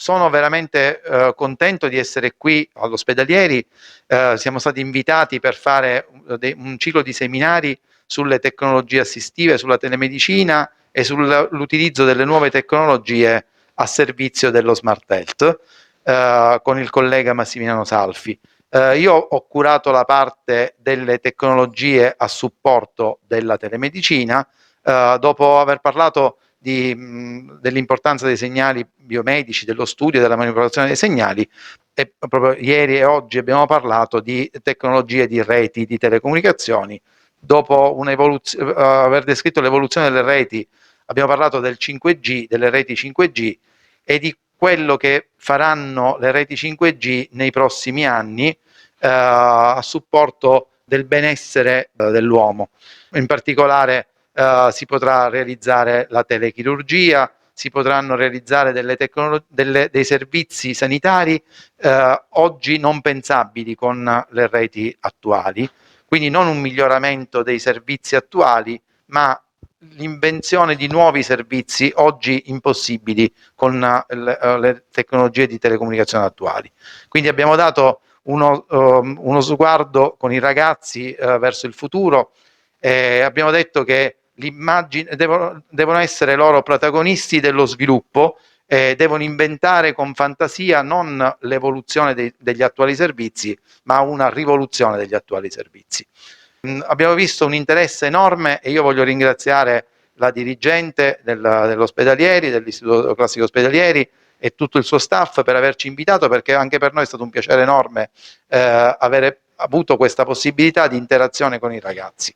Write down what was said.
sono veramente contento di essere qui all'Ospedalieri. Siamo stati invitati per fare un ciclo di seminari sulle tecnologie assistive, sulla telemedicina e sull'utilizzo delle nuove tecnologie a servizio dello Smart Health, con il collega Massimiliano Salfi. Io ho curato la parte delle tecnologie a supporto della telemedicina, dopo aver parlato dell'importanza dei segnali biomedici, dello studio, della manipolazione dei segnali, e proprio ieri e oggi abbiamo parlato di tecnologie di reti di telecomunicazioni. Dopo aver descritto l'evoluzione delle reti, abbiamo parlato del 5G, delle reti 5G e di quello che faranno le reti 5G nei prossimi anni a supporto del benessere dell'uomo. In particolare si potrà realizzare la telechirurgia, si potranno realizzare dei servizi sanitari oggi non pensabili con le reti attuali, quindi non un miglioramento dei servizi attuali, ma l'invenzione di nuovi servizi oggi impossibili con le tecnologie di telecomunicazione attuali. Quindi abbiamo dato uno sguardo con i ragazzi verso il futuro. Abbiamo detto che devono essere loro protagonisti dello sviluppo, devono inventare con fantasia non l'evoluzione degli attuali servizi, ma una rivoluzione degli attuali servizi. Abbiamo visto un interesse enorme e io voglio ringraziare la dirigente dell'Ospedalieri, dell'Istituto Classico Ospedalieri e tutto il suo staff per averci invitato, perché anche per noi è stato un piacere enorme avere avuto questa possibilità di interazione con i ragazzi.